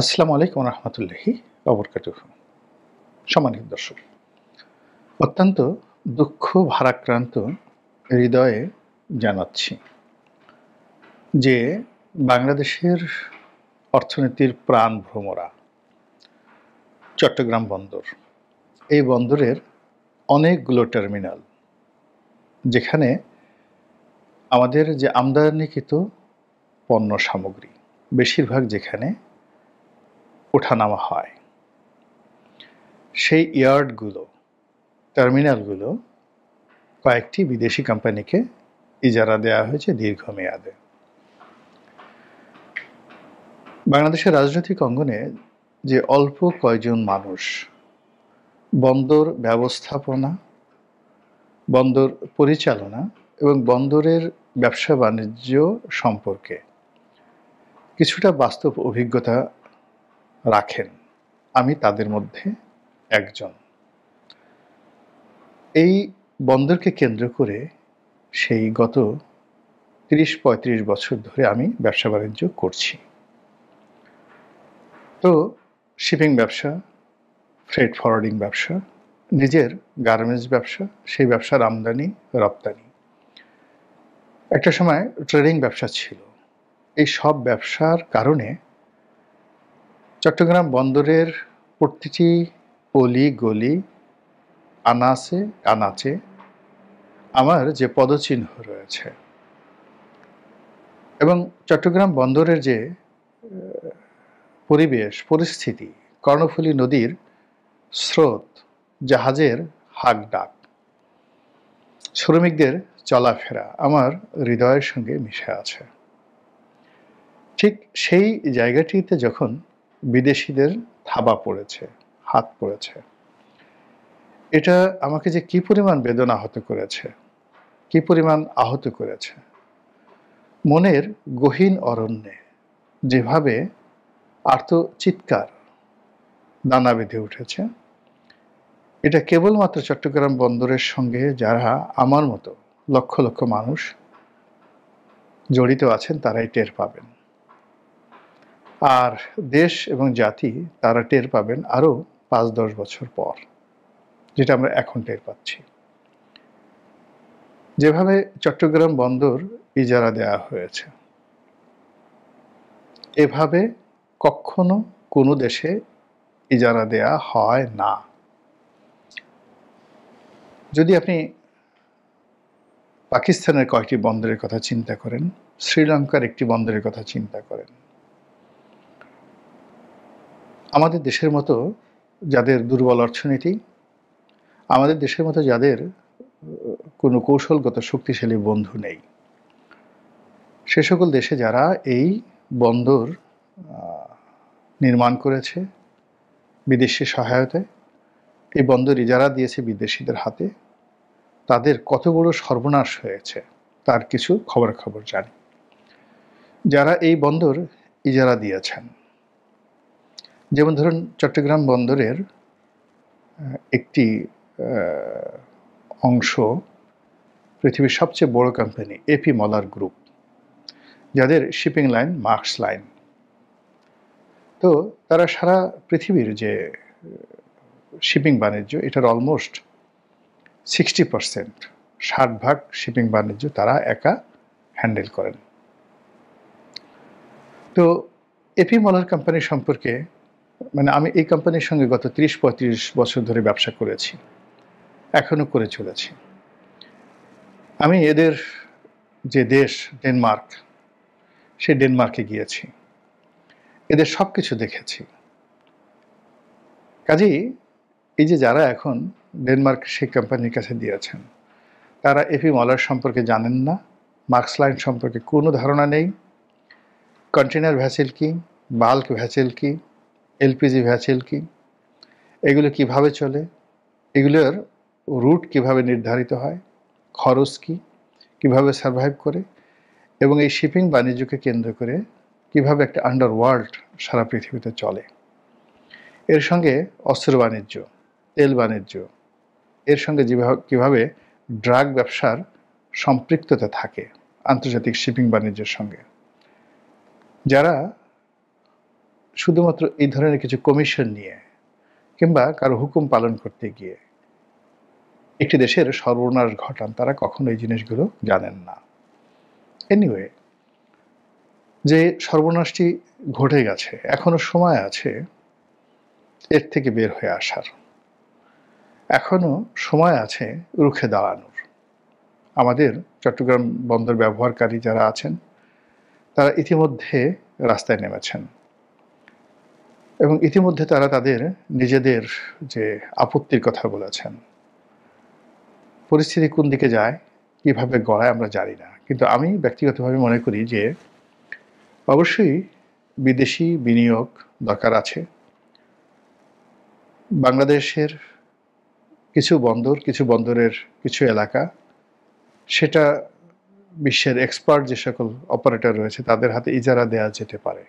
আসসালামু আলাইকুম রহমতুল্লাহি ওবরকাতুহু। সম্মানিত দর্শক, অত্যন্ত দুঃখ ভারাক্রান্ত হৃদয়ে জানাচ্ছি যে বাংলাদেশের অর্থনীতির প্রাণভ্রমরা চট্টগ্রাম বন্দর, এই বন্দরের অনেকগুলো টার্মিনাল, যেখানে আমাদের যে আমদানিকৃত পণ্য সামগ্রী বেশিরভাগ যেখানে ওঠানামা হয়, সেই ইয়ার্ডগুলো, টার্মিনালগুলো কয়েকটি বিদেশি কোম্পানিকে ইজারা দেওয়া হয়েছে দীর্ঘমেয়াদে। বাংলাদেশের রাজনৈতিক অঙ্গনে যে অল্প কয়জন মানুষ বন্দর ব্যবস্থাপনা, বন্দর পরিচালনা এবং বন্দরের ব্যবসা বাণিজ্য সম্পর্কে কিছুটা বাস্তব অভিজ্ঞতা রাখেন, আমি তাদের মধ্যে একজন। এই বন্দরকে কেন্দ্র করে সেই গত ৩০-৩৫ বছর ধরে আমি ব্যবসা বাণিজ্য করছি। তো শিপিং ব্যবসা, ফ্রেট ফরওয়ার্ডিং ব্যবসা, নিজের গার্মেন্টস ব্যবসা, সেই ব্যবসার আমদানি রপ্তানি, একটা সময় ট্রেডিং ব্যবসা ছিল। এই সব ব্যবসার কারণে চট্টগ্রাম বন্দরের প্রতিটি অলি গলি, আনাচে কানাচে আমার যে পদচিহ্ন রয়েছে, এবং চট্টগ্রাম বন্দরের যে পরিবেশ পরিস্থিতি, কর্ণফুলী নদীর স্রোত, জাহাজের হাক ডাক, শ্রমিকদের চলাফেরা আমার হৃদয়ের সঙ্গে মিশে আছে। ঠিক সেই জায়গাটিতে যখন বিদেশিদের থাবা পড়েছে, হাত পড়েছে, এটা আমাকে যে কি পরিমাণ বেদনা আহত করেছে, কি পরিমাণ আহত করেছে, মনের গহীন অরণ্যে যেভাবে আর্তচিৎকার দানা বেঁধে উঠেছে, এটা কেবলমাত্র চট্টগ্রাম বন্দরের সঙ্গে যারা আমার মতো লক্ষ লক্ষ মানুষ জড়িত আছেন তারাই টের পাবেন। আর দেশ এবং জাতি তারা টের পাবেন আরও ৫-১০ বছর পর, যেটা আমরা এখন টের পাচ্ছি। যেভাবে চট্টগ্রাম বন্দর ইজারা দেওয়া হয়েছে, এভাবে কখনো কোনো দেশে ইজারা দেয়া হয় না। যদি আপনি পাকিস্তানের কয়েকটি বন্দরের কথা চিন্তা করেন, শ্রীলঙ্কার একটি বন্দরের কথা চিন্তা করেন, আমাদের দেশের মতো যাদের দুর্বল অর্থনীতি, আমাদের দেশের মতো যাদের কোনো কৌশলগত শক্তিশালী বন্ধু নেই, সে সকল দেশে যারা এই বন্দর নির্মাণ করেছে বিদেশি সহায়তায়, এই বন্দর ইজারা দিয়েছে বিদেশিদের হাতে, তাদের কত বড় সর্বনাশ হয়েছে তার কিছু খবর জানি। যারা এই বন্দর ইজারা দিয়েছেন, যেমন ধরুন চট্টগ্রাম বন্দরের একটি অংশ পৃথিবীর সবচেয়ে বড় কোম্পানি এপি মলার গ্রুপ, যাদের শিপিং লাইন মার্কস লাইন। তো তারা সারা পৃথিবীর যে শিপিং বাণিজ্য, এটার অলমোস্ট 60%, 60% শিপিং বাণিজ্য তারা একা হ্যান্ডেল করেন। তো এপি মলার কোম্পানি সম্পর্কে, মানে আমি এই কোম্পানির সঙ্গে গত ৩০-৩৫ বছর ধরে ব্যবসা করেছি, এখনো করে চলেছি। আমি এদের যে দেশ ডেনমার্ক, সেই ডেনমার্কে গিয়েছি, এদের সব কিছু দেখেছি। কাজেই এই যে যারা এখন ডেনমার্ক সেই কোম্পানির কাছে দিয়েছেন, তারা এপি মলার সম্পর্কে জানেন না, মার্কস লাইন সম্পর্কে কোনো ধারণা নেই। কন্টেনার ভ্যাসেল কি, বাল্ক ভ্যাসেল কি, এলপিজি ভ্যাসেল কি, এগুলো কিভাবে চলে, এগুলোর রুট কিভাবে নির্ধারিত হয়, খরচ কি, কিভাবে সার্ভাইভ করে, এবং এই শিপিং বাণিজ্যকে কেন্দ্র করে কিভাবে একটা আন্ডারওয়ার্ল্ড সারা পৃথিবীতে চলে, এর সঙ্গে অস্ত্র বাণিজ্য, তেল বাণিজ্য, এর সঙ্গে কিভাবে ড্রাগ ব্যবসার সম্পৃক্ততা থাকে আন্তর্জাতিক শিপিং বাণিজ্যের সঙ্গে। যারা শুধুমাত্র এই ধরনের কিছু কমিশন নিয়ে কিংবা কারো হুকুম পালন করতে গিয়ে একটি দেশের সর্বনাশ ঘটান, তারা কখনো এই জিনিসগুলো জানেন না। এনিওয়ে, যে সর্বনাশটি ঘটে গেছে, এখনো সময় আছে এর থেকে বের হয়ে আসার, এখনো সময় আছে রুখে দাঁড়ানোর। আমাদের চট্টগ্রাম বন্দর ব্যবহারকারী যারা আছেন তারা ইতিমধ্যে রাস্তায় নেমেছেন এবং ইতিমধ্যে তারা তাদের নিজেদের যে আপত্তির কথা বলেছেন। পরিস্থিতি কোন দিকে যায়, কিভাবে গড়ায় আমরা জানি না, কিন্তু আমি ব্যক্তিগতভাবে মনে করি যে অবশ্যই বিদেশি বিনিয়োগ দরকার আছে। বাংলাদেশের কিছু বন্দর, কিছু বন্দরের কিছু এলাকা, সেটা বিশ্বের এক্সপার্ট যে সকল অপারেটর রয়েছে তাদের হাতে ইজারা দেওয়া যেতে পারে,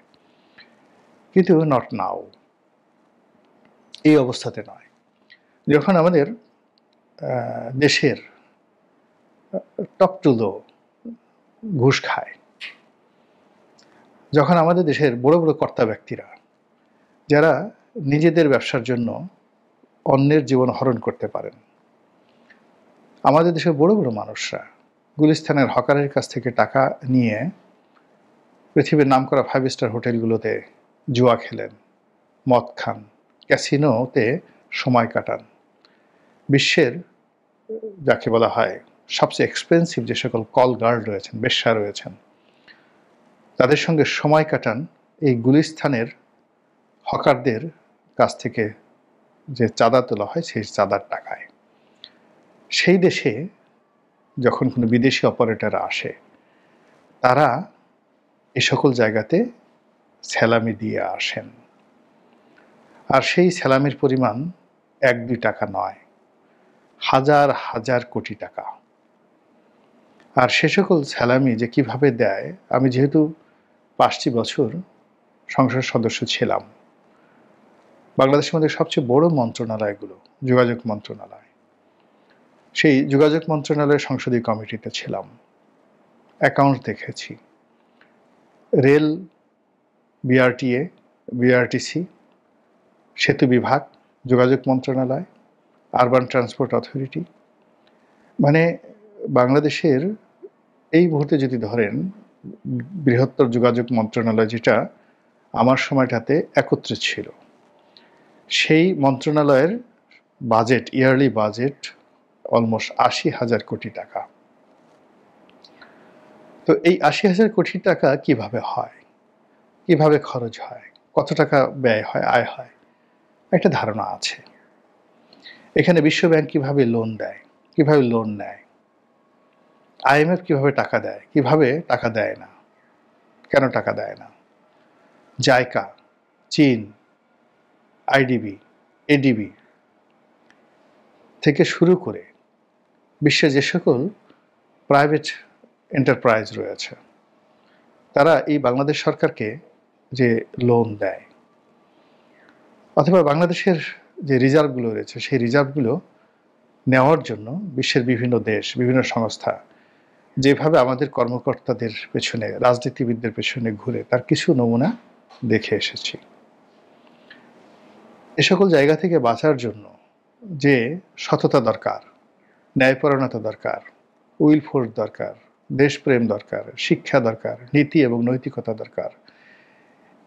কিন্তু নট নাও, এই অবস্থাতে নয়। যখন আমাদের দেশের টপটুলো ঘুষ খায়, যখন আমাদের দেশের বড় বড় কর্তা ব্যক্তিরা যারা নিজেদের ব্যবসার জন্য অন্যের জীবন হরণ করতে পারেন, আমাদের দেশের বড় বড় মানুষরা গুলিস্তানের হকারের কাছ থেকে টাকা নিয়ে পৃথিবীর নামকরা 5 স্টার হোটেলগুলোতে জুয়া খেলেন, মদ খান, ক্যাসিনোতে সময় কাটান, বিশ্বের যাকে বলা হয় সবচেয়ে এক্সপেন্সিভ যে সকল কল গার্ড রয়েছেন, বেশ্যা রয়েছেন, তাদের সঙ্গে সময় কাটান এই গুলিস্তানের হকারদের কাছ থেকে যে চাঁদা তোলা হয় সেই চাঁদার টাকায়। সেই দেশে যখন কোনো বিদেশি অপারেটর আসে, তারা এ সকল জায়গাতে স্যালামি দিয়ে আসেন, আর সেই স্যালামির পরিমাণ 1-2 টাকা নয়, হাজার হাজার কোটি টাকা। আর সে সকল স্যালামি যে কিভাবে দেয়, আমি যেহেতু 5টি বছর সংসদ সদস্য ছিলাম, বাংলাদেশের মধ্যে সবচেয়ে বড় মন্ত্রণালয়গুলো যোগাযোগ মন্ত্রণালয়, সেই যোগাযোগ মন্ত্রণালয়ের সংসদীয় কমিটিতে ছিলাম, অ্যাকাউন্ট দেখেছি। রেল, বিআরটিএ, বিআরটিসি, সেতু বিভাগ, যোগাযোগ মন্ত্রণালয়, আরবান ট্রান্সপোর্ট অথরিটি, মানে বাংলাদেশের এই মুহূর্তে যদি ধরেন বৃহত্তর যোগাযোগ মন্ত্রণালয় যেটা আমার সময়টাতে একত্রে ছিল, সেই মন্ত্রণালয়ের বাজেট, ইয়ারলি বাজেট অলমোস্ট 80,000 কোটি টাকা। তো এই 80,000 কোটি টাকা কিভাবে হয়, কিভাবে খরচ হয়, কত টাকা ব্যয় হয়, আয় হয়, একটা ধারণা আছে। এখানে বিশ্বব্যাংক কিভাবে লোন দেয়, কিভাবে লোন নেয়, আইএমএফ কিভাবে টাকা দেয়, কিভাবে টাকা দেয় না, কেন টাকা দেয় না, জাইকা, চীন, আইডিবি, এডিবি থেকে শুরু করে বিশ্বে যে সকল প্রাইভেট এন্টারপ্রাইজ রয়েছে, তারা এই বাংলাদেশ সরকারকে যে লোন দেয়, অথবা বাংলাদেশের যে রিজার্ভগুলো রয়েছে সেই রিজার্ভগুলো নেওয়ার জন্য বিশ্বের বিভিন্ন দেশ, বিভিন্ন সংস্থা যেভাবে আমাদের কর্মকর্তাদের পেছনে, রাজনীতিবিদদের পেছনে ঘুরে, তার কিছু নমুনা দেখে এসেছি। এ সকল জায়গা থেকে বাঁচার জন্য যে সততা দরকার, ন্যায়পরায়ণতা দরকার, উইল ফোর্স দরকার, দেশপ্রেম দরকার, শিক্ষা দরকার, নীতি এবং নৈতিকতা দরকার,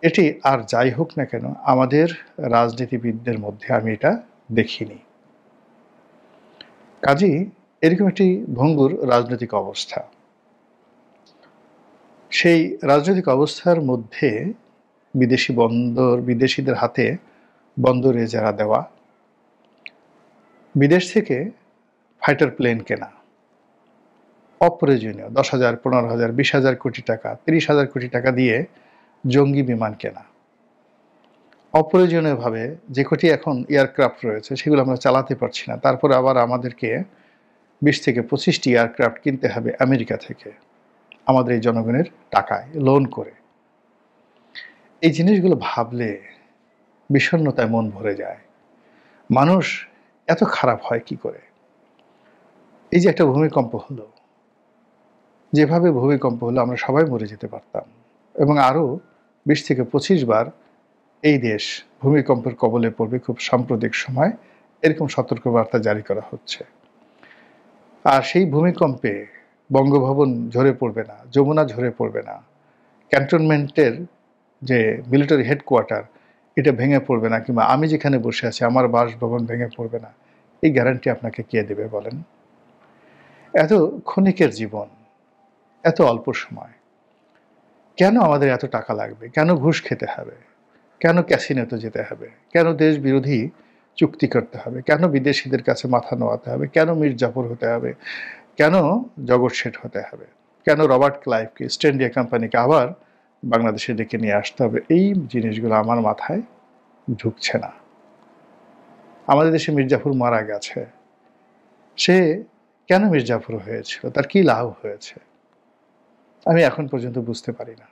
এটি আর যাই হোক না কেন আমাদের রাজনীতিবিদদের মধ্যে আমি এটা দেখিনি। কাজেই এরকম একটি ভঙ্গুর রাজনৈতিক অবস্থা, সেই রাজনৈতিক অবস্থার মধ্যে বিদেশি বন্দর, বিদেশিদের হাতে বন্দরে যারা দেওয়া, বিদেশ থেকে ফাইটার প্লেন কেনা, অপ্রয়োজনীয় 10,000, 15,000, 20,000 কোটি টাকা, 30,000 কোটি টাকা দিয়ে জঙ্গি বিমান কেনা, অপ্রয়োজনীয়ভাবে যে কটি এখন এয়ারক্রাফট রয়েছে সেগুলো আমরা চালাতে পারছি না, তারপর আবার আমাদেরকে 20 থেকে 25টি এয়ারক্রাফট কিনতে হবে আমেরিকা থেকে আমাদের এই জনগণের টাকায় লোন করে। এই জিনিসগুলো ভাবলে বিষণ্ণতায় মন ভরে যায়। মানুষ এত খারাপ হয় কি করে? এই যে একটা ভূমিকম্প হলো, যেভাবে ভূমিকম্প হলো আমরা সবাই মরে যেতে পারতাম, এবং আরও 20 থেকে 25 বার এই দেশ ভূমিকম্পের কবলে পড়বে খুব সাম্প্রতিক সময়, এরকম সতর্কবার্তা জারি করা হচ্ছে। আর সেই ভূমিকম্পে বঙ্গভবন ঝরে পড়বে না, যমুনা ঝরে পড়বে না, ক্যান্টনমেন্টের যে মিলিটারি হেডকোয়ার্টার এটা ভেঙে পড়বে না, কিংবা আমি যেখানে বসে আছি আমার বাসভবন ভেঙে পড়বে না, এই গ্যারান্টি আপনাকে কে দেবে বলেন? এত ক্ষণিকের জীবন, এত অল্প সময়, কেন আমাদের এত টাকা লাগবে? কেন ঘুষ খেতে হবে? কেন ক্যাসিনোতে যেতে হবে? কেন দেশ বিরোধী চুক্তি করতে হবে? কেন বিদেশিদের কাছে মাথা নোয়াতে হবে? কেন মীর জাফর হতে হবে? কেন জগৎ শেঠ হতে হবে? কেন রবার্ট ক্লাইভকে, ইস্ট ইন্ডিয়া কোম্পানিকে আবার বাংলাদেশে ডেকে নিয়ে আসতে হবে? এই জিনিসগুলো আমার মাথায় ঢুকছে না। আমাদের দেশে মীর জাফর মারা গেছে, সে কেন মীর জাফর হয়েছিল? তার কি লাভ হয়েছে? আমি এখন পর্যন্ত বুঝতে পারি না।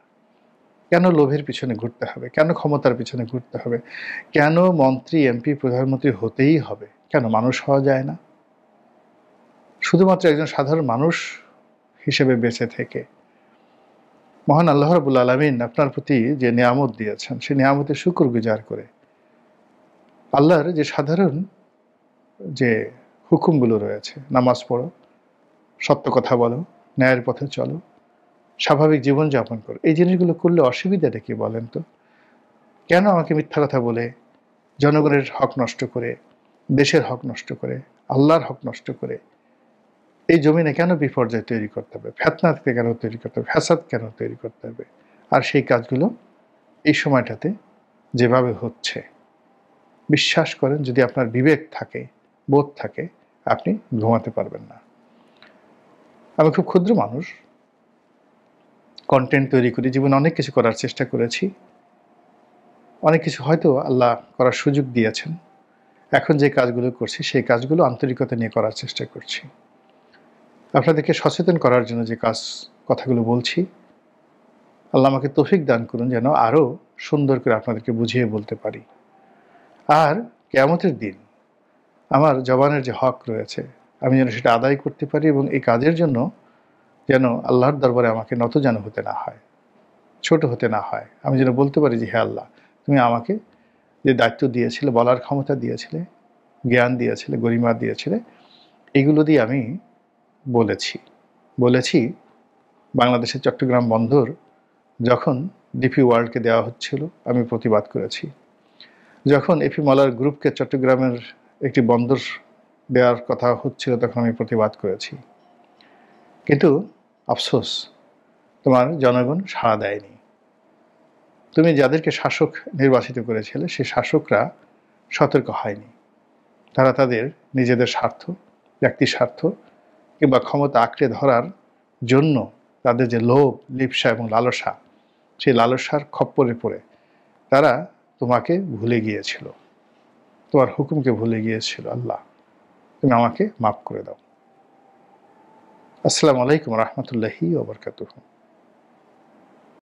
কেন লোভের পিছনে ঘুরতে হবে? কেন ক্ষমতার পিছনে ঘুরতে হবে? কেন মন্ত্রী, এমপি, প্রধানমন্ত্রী হতেই হবে? কেন মানুষ হওয়া যায় না? শুধুমাত্র একজন সাধারণ মানুষ হিসেবে বেঁচে থেকে মহান আল্লাহ রাব্বুল আলামিন আপনার প্রতি যে নিয়ামত দিয়েছেন, সেই নিয়ামতের শুকরগুজার করে আল্লাহর যে সাধারণ যে হুকুমগুলো রয়েছে, নামাজ পড়ো, সত্য কথা বলো, ন্যায়ের পথে চলো, স্বাভাবিক জীবনযাপন করো, এই জিনিসগুলো করলে অসুবিধাটা কি বলেন তো? কেন আমাকে মিথ্যা কথা বলে, জনগণের হক নষ্ট করে, দেশের হক নষ্ট করে, আল্লাহর হক নষ্ট করে এই জমিনে কেন বিপর্যয় তৈরি করতে হবে? ফিতনাকে কেন তৈরি করতে হবে? ফ্যাসাদ কেন তৈরি করতে হবে? আর সেই কাজগুলো এই সময়টাতে যেভাবে হচ্ছে, বিশ্বাস করেন যদি আপনার বিবেক থাকে, বোধ থাকে, আপনি ঘুমাতে পারবেন না। আমি খুব ক্ষুদ্র মানুষ, কন্টেন্ট তৈরি করি, জীবনে অনেক কিছু করার চেষ্টা করেছি, অনেক কিছু হয়তো আল্লাহ করার সুযোগ দিয়েছেন। এখন যে কাজগুলো করছি সেই কাজগুলো আন্তরিকতা নিয়ে করার চেষ্টা করছি। আপনাদেরকে সচেতন করার জন্য যে কথাগুলো বলছি, আল্লাহ আমাকে তৌফিক দান করুন যেন আরও সুন্দর করে আপনাদেরকে বুঝিয়ে বলতে পারি। আর কিয়ামতের দিন আমার জবানের যে হক রয়েছে আমি যেন সেটা আদায় করতে পারি, এবং এই কাজের জন্য যেন আল্লাহর দরবারে আমাকে নত যেন হতে না হয়, ছোট হতে না হয়। আমি যেন বলতে পারি যে হে আল্লাহ, তুমি আমাকে যে দায়িত্ব দিয়েছিলে, বলার ক্ষমতা দিয়েছিলে, জ্ঞান দিয়েছিলে, গরিমা দিয়েছিলে, এগুলো দিয়ে আমি বলেছি বাংলাদেশের চট্টগ্রাম বন্দর যখন ডিপি ওয়ার্ল্ডকে দেওয়া হচ্ছিল আমি প্রতিবাদ করেছি। যখন এপি মলার গ্রুপকে চট্টগ্রামের একটি বন্দর দেওয়ার কথা হচ্ছিল তখন আমি প্রতিবাদ করেছি। কিন্তু আফসোস, তোমার জনগণ সাড়া দেয়নি। তুমি যাদেরকে শাসক নির্বাচিত করেছিলে সেই শাসকরা সতর্ক হয়নি। তারা তাদের নিজেদের স্বার্থ, ব্যক্তি স্বার্থ কিংবা ক্ষমতা আঁকড়ে ধরার জন্য তাদের যে লোভ, লিপ্সা এবং লালসা, সেই লালসার খপ্পরে পড়ে তারা তোমাকে ভুলে গিয়েছিল, তোমার হুকুমকে ভুলে গিয়েছিল। আল্লাহ, তুমি আমাকে মাফ করে দাও। আসসালামু আলাইকুম রহমতুল্লাহি ওয়া বারাকাতুহু।